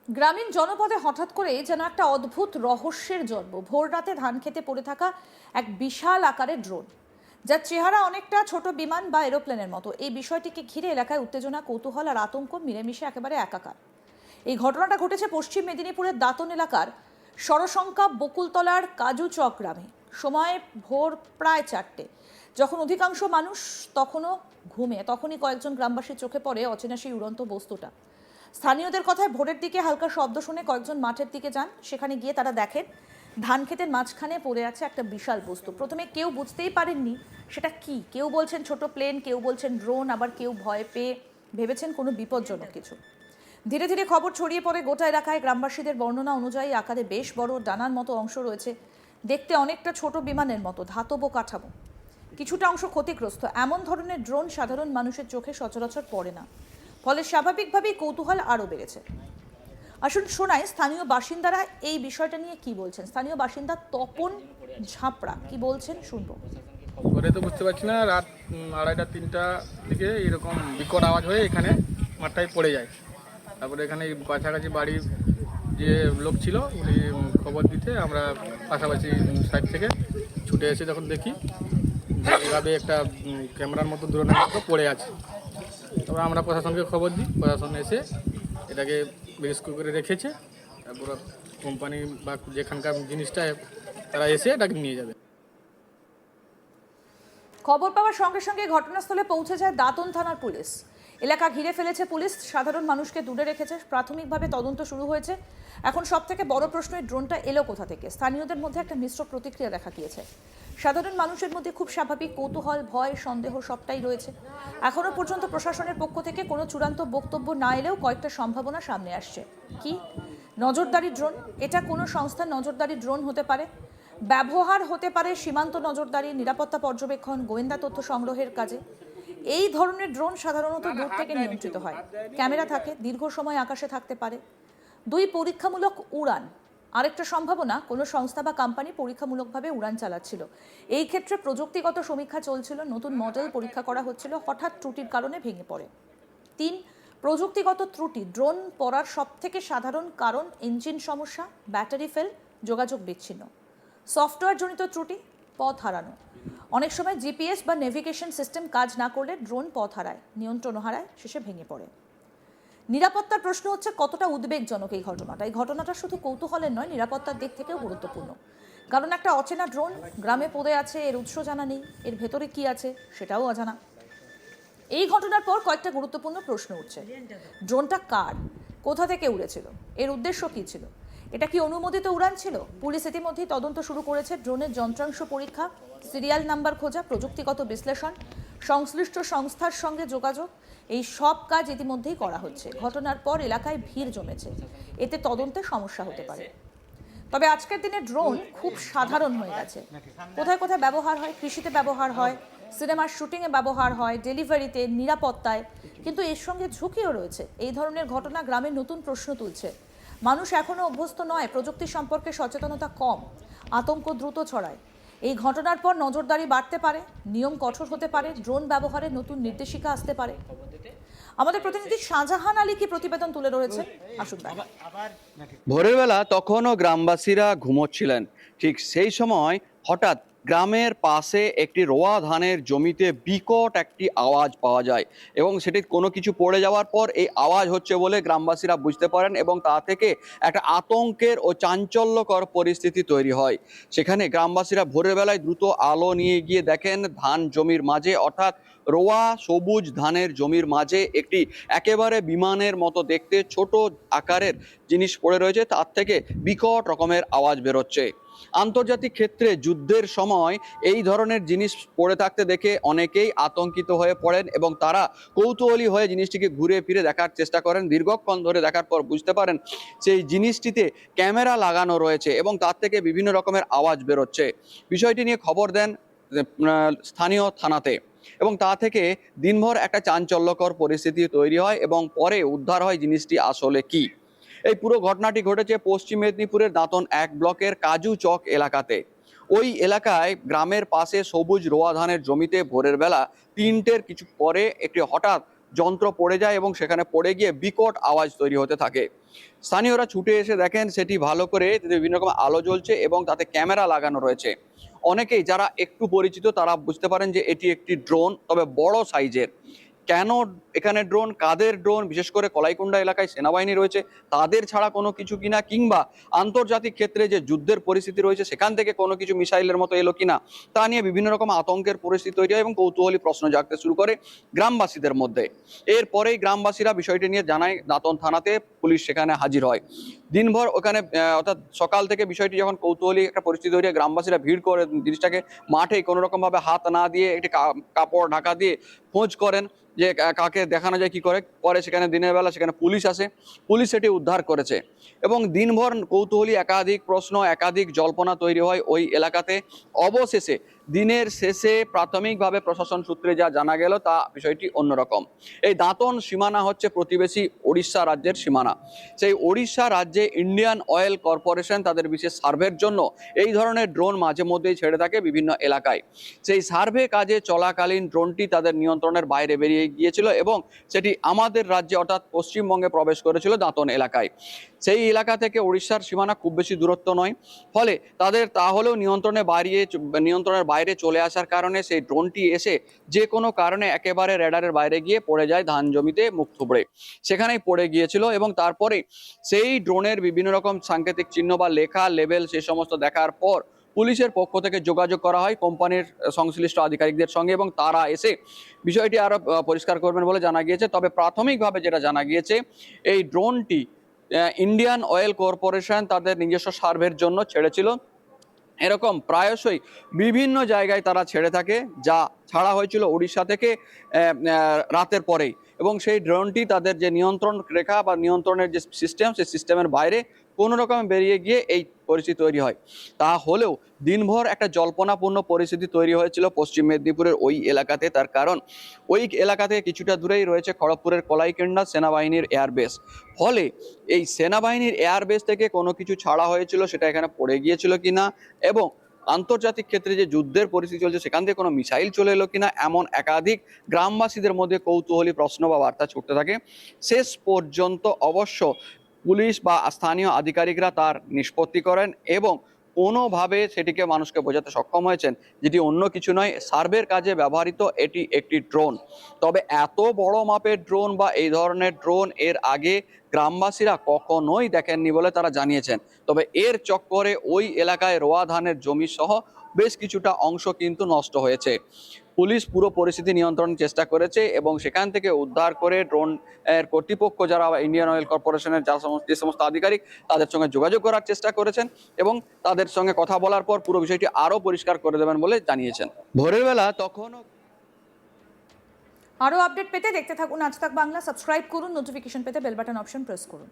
গ্রামীণ জনপদে হঠাৎ করে যেন একটা অদ্ভুত রহস্যের জন্ম। ভোর রাতে ধান খেতে পড়ে থাকা এক বিশাল আকারের ড্রোন, যার চেহারা অনেকটা ছোট বিমান বা এরোপ্লেনের মতো। এই বিষয়টিকে ঘিরে এলাকায় উত্তেজনা, কৌতূহল আর আতঙ্ক মিলেমিশে একেবারে একাকার। এই ঘটনাটা ঘটেছে পশ্চিম মেদিনীপুরের দাঁতন এলাকার সরশঙ্কা বকুলতলার কাজুচক গ্রামে। সময় ভোর প্রায় 4টে। যখন অধিকাংশ মানুষ তখনও ঘুমে, তখনই কয়েকজন গ্রামবাসীর চোখে পড়ে অচেনা সেই উড়ন্ত বস্তুটা। স্থানীয়দের কথায় ভোরের দিকে হালকা শব্দ শুনে কয়েকজন মাঠের দিকে যান। সেখানে গিয়ে তারা দেখেন ধান ক্ষেতের মাঝখানে পড়ে আছে একটা বিশাল বস্তু। প্রথমে কেউ বুঝতেই পারেননি সেটা কি। কেউ বলছেন ছোট প্লেন, কেউ বলছেন ড্রোন, আবার কেউ ভয় পেয়ে ভেবেছেন কোনো বিপজ্জনক কিছু। ধীরে ধীরে খবর ছড়িয়ে পড়ে গোটা এলাকায়। গ্রামবাসীদের বর্ণনা অনুযায়ী আকারে বেশ বড়, ডানার মতো অংশ রয়েছে, দেখতে অনেকটা ছোট বিমানের মতো, ধাতব কাঠামো, কিছুটা অংশ ক্ষতিগ্রস্ত। এমন ধরনের ড্রোন সাধারণ মানুষের চোখে সচরাচর পড়ে না, ফলে স্বাভাবিকভাবেই কৌতূহল আরও বেড়েছে। আসুন শোনায় স্থানীয় বাসিন্দারা এই বিষয়টা নিয়ে কি বলছেন। স্থানীয় বাসিন্দা তপন ঝাপড়া কি বলছেন শুনবো। করে তো বুঝতে পারছি না, রাত 2:30-3টা দিকে এরকম বিকট আওয়াজ হয়ে এখানে মাঠটায় পড়ে যায়। তারপরে এখানে কাছাকাছি বাড়ির যে লোক ছিল উনি খবর দিতে আমরা পাশাপাশি সাইড থেকে ছুটে এসে যখন দেখি যে এভাবে একটা ক্যামেরার মতো দূরণের মতো পড়ে আছে। তারপরে আমরা প্রশাসনকে খবর দিই, প্রশাসন এসে এটাকে রেস্কিউ করে রেখেছে। তারপর কোম্পানি বা যেখানকার জিনিসটা তারা এসে এটাকে নিয়ে যাবে। খবর পাওয়ার সঙ্গে সঙ্গে ঘটনাস্থলে পৌঁছে যায় দাঁতন থানার পুলিশ। এলাকা ঘিরে ফেলেছে পুলিশ, সাধারণ মানুষকে দূরে রেখেছে। প্রাথমিকভাবে তদন্ত শুরু হয়েছে। এখন সব থেকে বড় প্রশ্ন, এই ড্রোনটা এলো কোথা থেকে। স্থানীয়দের মধ্যে একটা মিশ্র প্রতিক্রিয়া দেখা গিয়েছে। সাধারণ মানুষের মধ্যে খুব স্বাভাবিক কৌতূহল, ভয়, সন্দেহ সবটাই রয়েছে। এখনো পর্যন্ত প্রশাসনের পক্ষ থেকে কোনো চূড়ান্ত বক্তব্য না এলেও কয়েকটা সম্ভাবনা সামনে আসছে। কি? নজরদারি ড্রোন। এটা কোনো সংস্থার নজরদারি ড্রোন হতে পারে, ব্যবহার হতে পারে সীমান্ত নজরদারি, নিরাপত্তা পর্যবেক্ষণ, গোয়েন্দা তথ্য সংগ্রহের কাজে। এই ধরনের ড্রোন সাধারণত দূর থেকে নিয়ন্ত্রিত হয়, ক্যামেরা থাকে, দীর্ঘ সময় আকাশে থাকতে পারে। 2, পরীক্ষামূলক উড়ান। আরেকটা সম্ভাবনা, কোনো সংস্থা বা কোম্পানি পরীক্ষামূলকভাবে উড়ান চালাচ্ছিল। এই ক্ষেত্রে প্রযুক্তিগত সমীক্ষা চলছিল, নতুন মডেল পরীক্ষা করা হচ্ছিল, হঠাৎ ত্রুটির কারণে ভেঙে পড়ে। 3, প্রযুক্তিগত ত্রুটি। ড্রোন পড়ার সব থেকে সাধারণ কারণ ইঞ্জিন সমস্যা, ব্যাটারি ফেল, যোগাযোগ বিচ্ছিন্ন। সফটওয়্যার জনিত ত্রুটি, পথ হারানো। অনেক সময় জিপিএস বা নেভিগেশন সিস্টেম কাজ না করলে ড্রোন পথ হারায়, নিয়ন্ত্রণ হারায়, শেষে ভেঙে পড়ে। নিরাপত্তার প্রশ্ন হচ্ছে কতটা উদ্বেগজনক এই ঘটনাটা। এই ঘটনাটা শুধু কৌতূহলের নয়, নিরাপত্তার দিক থেকেও গুরুত্বপূর্ণ। কারণ একটা অচেনা ড্রোন গ্রামে পড়ে আছে, এর উৎস জানা নেই, এর ভেতরে কি আছে সেটাও অজানা। এই ঘটনার পর কয়েকটা গুরুত্বপূর্ণ প্রশ্ন উঠছে। ড্রোনটা কার, কোথা থেকে উড়েছিল, এর উদ্দেশ্য কী ছিল, এটা কি অনুমোদিত উড়ান ছিল? পুলিশ ইতিমধ্যেই তদন্ত শুরু করেছে। ড্রোনের যন্ত্রাংশ পরীক্ষা, সিরিয়াল নাম্বার খোঁজা, প্রযুক্তিগত বিশ্লেষণ, সংশ্লিষ্ট সংস্থার সঙ্গে যোগাযোগ, এই সব কাজ ইতিমধ্যেই করা হচ্ছে। ঘটনার পর এলাকায় ভিড় জমেছে, এতে তদন্তে সমস্যা হতে পারে। তবে আজকের দিনে ড্রোন খুব সাধারণ হয়ে গেছে। কোথায় কোথায় ব্যবহার হয়, কৃষিতে ব্যবহার হয়, সিনেমার শুটিংয়ে ব্যবহার হয়, ডেলিভারিতে, নিরাপত্তায়। কিন্তু এর সঙ্গে ঝুঁকিও রয়েছে। এই ধরনের ঘটনা গ্রামের নতুন প্রশ্ন তুলছে। মানুষ এখনও অভ্যস্ত নয়, প্রযুক্তি সম্পর্কে সচেতনতা কম, আতঙ্ক দ্রুত ছড়ায়। এই ঘটনার পর নজরদারি বাড়তে পারে, নিয়ম কঠোর হতে পারে, ড্রোন ব্যবহারে নতুন নির্দেশিকা আসতে পারে। আমাদের প্রতিনিধি শাহজাহান আলী কি প্রতিবেদন তুলে ধরেছেন, আসুন। ভোরের বেলা তখনও গ্রামবাসীরা ঘুমোচ্ছিলেন। ঠিক সেই সময় হঠাৎ গ্রামের পাশে একটি রোয়া ধানের জমিতে বিকট একটি আওয়াজ পাওয়া যায় এবং সেটি কোনো কিছু পড়ে যাওয়ার পর এই আওয়াজ হচ্ছে বলে গ্রামবাসীরা বুঝতে পারেন এবং তা থেকে একটা আতঙ্কের ও চাঞ্চল্যকর পরিস্থিতি তৈরি হয়। সেখানে গ্রামবাসীরা ভোরের বেলায় দ্রুত আলো নিয়ে গিয়ে দেখেন ধান জমির মাঝে, অর্থাৎ রোয়া সবুজ ধানের জমির মাঝে একটি একেবারে বিমানের মতো দেখতে ছোট আকারের জিনিস পড়ে রয়েছে, তার থেকে বিকট রকমের আওয়াজ বেরোচ্ছে। আন্তর্জাতিক ক্ষেত্রে যুদ্ধের সময় এই ধরনের জিনিস পড়ে থাকতে দেখে অনেকেই আতঙ্কিত হয়ে পড়েন এবং তারা কৌতূহলী হয়ে জিনিসটিকে ঘুরে ফিরে দেখার চেষ্টা করেন। দীর্ঘক্ষণ ধরে দেখার পর বুঝতে পারেন সেই জিনিসটিতে ক্যামেরা লাগানো রয়েছে এবং তার থেকে বিভিন্ন রকমের আওয়াজ বেরোচ্ছে। বিষয়টি নিয়ে খবর দেন স্থানীয় থানাতে এবং তা থেকে দিনভর একটা চাঞ্চল্যকর পরিস্থিতি তৈরি হয় এবং পরে উদ্ধার হয় জিনিসটি আসলে কি। এই পুরো ঘটনাটি ঘটেছে পশ্চিম মেদিনীপুরের দাঁতন 1 ব্লকের কাজু চক এলাকাতে। ওই এলাকায় গ্রামের পাশে সবুজ রোয়া ধানের জমিতে ভোরের বেলা 3টের কিছু পরে একটি হঠাৎ যন্ত্র পড়ে যায় এবং সেখানে পড়ে গিয়ে বিকট আওয়াজ তৈরি হতে থাকে। স্থানীয়রা ছুটে এসে দেখেন সেটি ভালো করে বিভিন্ন রকম আলো জ্বলছে এবং তাতে ক্যামেরা লাগানো রয়েছে। অনেকেই যারা একটু পরিচিত তারা বুঝতে পারেন যে এটি একটি ড্রোন, তবে বড় সাইজের। কেন এখানে ড্রোন, কাদের ড্রোন, বিশেষ করে কলাইকুণ্ডা এলাকায় সেনাবাহিনী রয়েছে তাদের ছাড়া কোনো কিছু কিনা, কিংবা আন্তর্জাতিক ক্ষেত্রে যে যুদ্ধের পরিস্থিতি রয়েছে সেখান থেকে কোনো কিছু মিসাইলের মতো এলো কিনা, তা নিয়ে বিভিন্ন রকম আতঙ্কের পরিস্থিতি তৈরি হয় এবং কৌতূহলী প্রশ্ন জাগতে শুরু করে গ্রামবাসীদের মধ্যে। এরপরেই গ্রামবাসীরা বিষয়টি নিয়ে জানায় দাঁতন থানাতে, পুলিশ সেখানে হাজির হয়। দিনভর ওখানে অর্থাৎ সকাল থেকে বিষয়টি যখন কৌতূহলী একটা পরিস্থিতি তৈরি হয়, গ্রামবাসীরা ভিড় করে জিনিসটাকে মাঠে কোনো রকম ভাবে হাত না দিয়ে একটি কাপড় ঢাকা দিয়ে খোঁজ করেন যে কাকে দেখানো যায় কি করে। পরে সেখানে দিনের বেলা সেখানে পুলিশ আসে, পুলিশ সেটি উদ্ধার করেছে এবং দিনভর কৌতূহলী একাধিক প্রশ্ন, একাধিক জল্পনা তৈরি হয় ওই এলাকাতে। অবশেষে দিনের শেষে প্রাথমিকভাবে প্রশাসন সূত্রে যা জানা গেল তা বিষয়টি অন্যরকম। এই দাঁতন সীমানা হচ্ছে প্রতিবেশী ওড়িশা রাজ্যের সীমানা। সেই ওড়িশা রাজ্যে ইন্ডিয়ান অয়েল কর্পোরেশন তাদের বিশেষ সার্ভের জন্য এই ধরনের ড্রোন মাঝে মধ্যেই ছেড়ে থাকে বিভিন্ন এলাকায়। সেই সার্ভে কাজে চলাকালীন ড্রোনটি তাদের নিয়ন্ত্রণের বাইরে বেরিয়ে গিয়েছিল এবং সেটি আমাদের রাজ্যে অর্থাৎ পশ্চিমবঙ্গে প্রবেশ করেছিল দাঁতন এলাকায়। সেই এলাকা থেকে উড়িষ্যার সীমানা খুব বেশি দূরত্ব নয়, ফলে তাদের তাহলেও নিয়ন্ত্রণের বাইরে চলে আসার কারণে সেই ড্রোনটি এসে যে কোনো কারণে একেবারে রেডারের বাইরে গিয়ে পড়ে যায় ধান জমিতে মুখ থুবড়ে। সেখানেই পড়ে গিয়েছিল এবং তারপরে সেই ড্রোনের বিভিন্ন রকম সাংকেতিক চিহ্ন বা লেখা লেবেল সে সমস্ত দেখার পর পুলিশের পক্ষ থেকে যোগাযোগ করা হয় কোম্পানির সংশ্লিষ্ট আধিকারিকদের সঙ্গে এবং তারা এসে বিষয়টি আরো পরিষ্কার করবেন বলে জানা গিয়েছে। তবে প্রাথমিকভাবে যেটা জানা গিয়েছে, এই ড্রোনটি ইন্ডিয়ান অয়েল কর্পোরেশন তাদের নিজস্ব সার্ভের জন্য ছেড়েছিল। এরকম প্রায়শই বিভিন্ন জায়গায় তারা ছেড়ে থাকে, যা ছাড়া হয়েছিল উড়িষ্যা থেকে রাতের পরেই, এবং সেই ড্রোনটি তাদের যে নিয়ন্ত্রণ রেখা বা নিয়ন্ত্রণের যে সিস্টেম, সেই সিস্টেমের বাইরে কোনো রকমে বেরিয়ে গিয়ে এই পরিস্থিতি তৈরি হয়। তা হলেও দিনভর একটা জল্পনাপূর্ণ পরিস্থিতি তৈরি হয়েছিল পশ্চিম মেদিনীপুরের ওই এলাকাতে। তার কারণ ওই এলাকা থেকে কিছুটা দূরেই রয়েছে খড়গপুরের কলাইকেন্ডা সেনাবাহিনীর এয়ারবেস। ফলে এই সেনাবাহিনীর এয়ারবেস থেকে কোনো কিছু ছাড়া হয়েছিল সেটা এখানে পড়ে গিয়েছিল কিনা, এবং আন্তর্জাতিক ক্ষেত্রে যে যুদ্ধের পরিস্থিতি চলছে সেখান থেকে কোনো মিসাইল চলে এলো কিনা, এমন একাধিক গ্রামবাসীদের মধ্যে কৌতূহলী প্রশ্ন বা বার্তা ছুটতে থাকে। শেষ পর্যন্ত অবশ্য পুলিশ বা স্থানীয় আধিকারিকরা তার নিষ্পত্তি করেন এবং কোনোভাবে সেটিকে মানুষকে বোঝাতে সক্ষম হয়েছেন যেটি অন্য কিছু নয়, সার্ভের কাজে ব্যবহৃত এটি একটি ড্রোন। তবে এত বড় মাপের ড্রোন বা এই ধরনের ড্রোন এর আগে গ্রামবাসীরা কখনোই দেখেননি বলে তারা জানিয়েছেন। তবে এর চক্করে ওই এলাকায় রোয়া ধানের জমি সহ বেশ কিছুটা অংশ কিন্তু নষ্ট হয়েছে। পুলিশ পুরো পরিস্থিতি নিয়ন্ত্রণের চেষ্টা করেছে এবং সেখান থেকে উদ্ধার করে ড্রোন এর কর্তৃপক্ষ যারা ইন্ডিয়ান অয়েল কর্পোরেশনের যে সমস্ত আধিকারিক তাদের সঙ্গে যোগাযোগ করার চেষ্টা করেছেন এবং তাদের সঙ্গে কথা বলার পর পুরো বিষয়টি আরো পরিষ্কার করে দেবেন বলে জানিয়েছেন। ভোরের বেলা তখনও আরও আপডেট পেতে দেখতে থাকুন আজ তাক বাংলা। সাবস্ক্রাইব করুন, নোটিফিকেশন পেতে বেল বাটন অপশন প্রেস করুন।